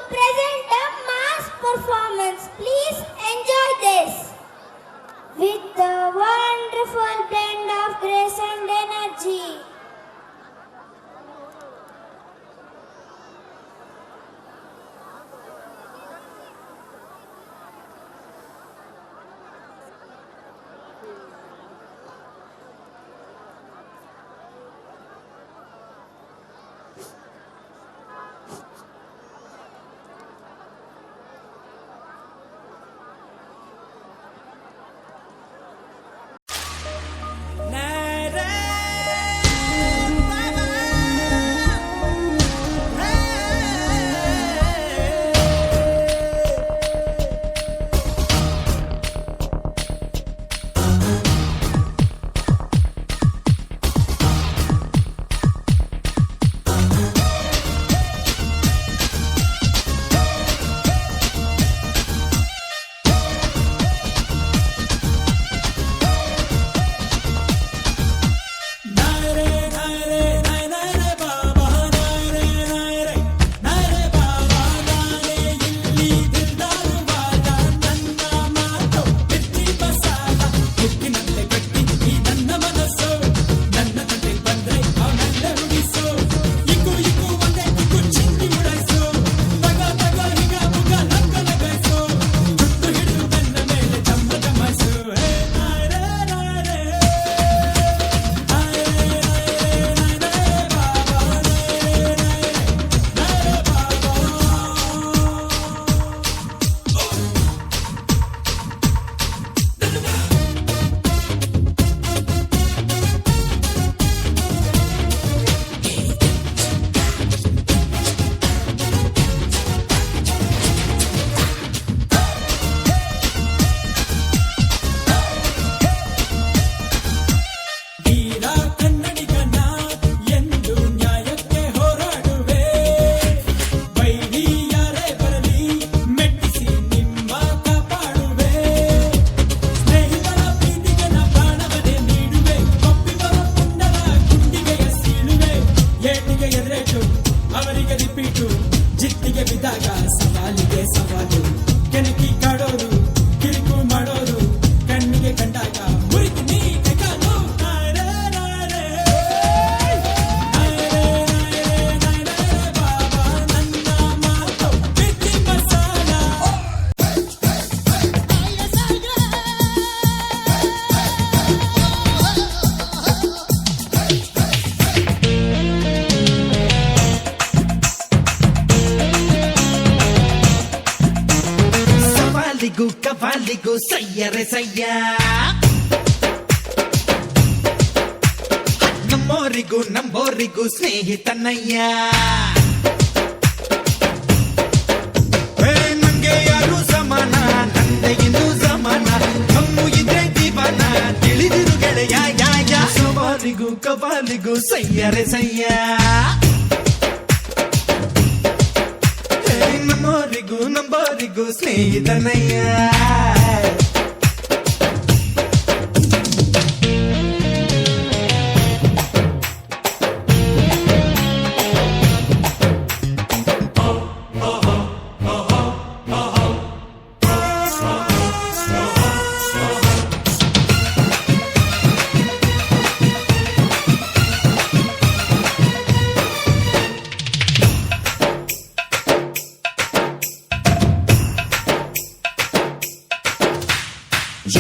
present a mass performance. Please enjoy this. With the wonderful blend of grace and energy. ಕವಾಲಿಗೂ ಸಯ್ಯರೆ ಸಯ್ಯ ನಮ್ಮೋರಿಗೂ ನಂಬೋರಿಗೂ ಸ್ನೇಹಿತನಯ್ಯ ನಂಗೆ ಯಾರು ಸಮಾನ ನಂದೆ ಇನ್ನೂ ಸಮಾನ ನಮ್ಮು ಇದ್ರೆ ಜೀವನ ತಿಳಿದಿರು ಗೆಳೆಯ ಯಾಯ ಸವಾಲಿಗೂ ಕವಾಲಿಗೂ ಸಯ್ಯರೆ ಸಯ್ಯ ನಮ್ಮೋರಿಗೂ ನಂಬೋರಿಗೂ ಸ್ನೇಹಿತನಯ್ಯ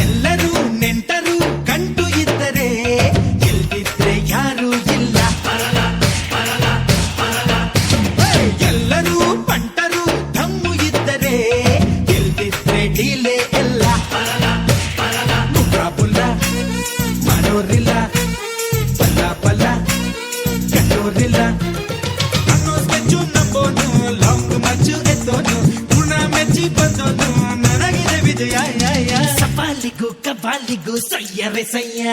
ಎಲ್ಲರೂ ನೆಂಟರು ಕಂಡು ಇದ್ದರೆ ಎಲ್ದಿದ್ರೆ ಯಾರು ಇಲ್ಲ ಎಲ್ಲರೂ ಪಂಟರು ದಮ್ಮು ಇದ್ದರೆ ಎಲ್ದಿದ್ರೆ ಡೀಲೆ ಎಲ್ಲ ಮುಗ್ರಾಬುಲ್ಲ ಮಾಡೋರಿಲ್ಲ ಬಲ್ಲ ಬಲ್ಲ ಕಟ್ಟೋರಿಲ್ಲ ಅನ್ನೋ ಸ್ಕೆಚ್ಚು ನಂಬೋನು ಲಾಂಗ್ ಮಚ್ಚು ಎತ್ತೋನು ಗುಣ ಮೆಚ್ಚಿ ಬಂದೋನು ನನಗಿದೆ ವಿಜಯ ಸವಾಲಿಗೂ ಕವಾಲಿಗೂ ಸಯ್ಯರೆ ಸಯ್ಯ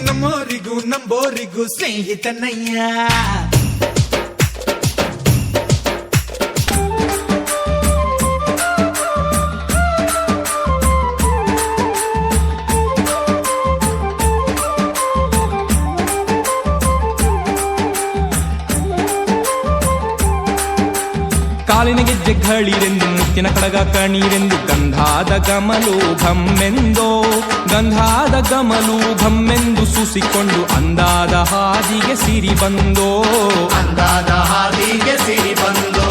ನಮ್ಮೋರಿಗೂ ನಂಬೋರಿಗೂ ಸ್ನೇಹಿತನಯ್ಯ ಕಾಲಿನ ಗೆಜ್ಜೆ ಘಳಿರೆಂದು ಮುತ್ತಿನ ಕಡಗ ಕಣೀರೆಂದು ಗಂಧಾದ ಗಮಲು ಘಮ್ಮೆಂದೋ ಗಂಧಾದ ಗಮಲು ಘಮ್ಮೆಂದು ಸೂಸಿಕೊಂಡು ಅಂದಾದ ಹಾದಿಗೆ ಸಿರಿ ಬಂದೋ ಅಂದಾದ ಹಾದಿಗೆ ಸಿರಿ ಬಂದು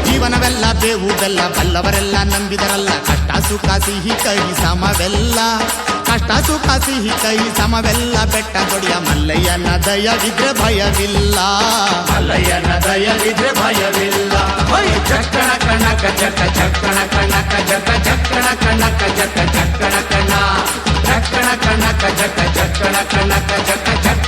ಜೀವನವೆಲ್ಲ ಬೇವು ಬೆಲ್ಲ ಬಲ್ಲವರೆಲ್ಲ ನಂಬಿದರಲ್ಲ ಕಷ್ಟ ಸುಖ ಸಿಹಿ ಕೈ ಸಮವೆಲ್ಲ ಕಷ್ಟ ಸುಖ ಸಿಹಿ ಕೈ ಸಮವೆಲ್ಲ ಬೆಟ್ಟ ಕೊಡಿಯ ಮಲ್ಲಯ್ಯನ ದಯವಿದ್ರೆ ಭಯವಿಲ್ಲ ಮಲ್ಲಯ್ಯನ ದಯವಿದ್ರೆ ಭಯವಿಲ್ಲ ಚಕ್ಕಣ ಕಣಕ ಚಕ್ಕ ಚಕ್ಕಣ ಕಣಕ ಜಕ ಚಕ್ಕಣ ಕಣಕ ಜಕ ಚಕ್ಕಣ ಕಣ ಚಕ್ಕಣ ಕಣಕ ಜಕ ಚಕ್ಕಣ ಕಣಕ ಜಕ ಚಕ್ಕ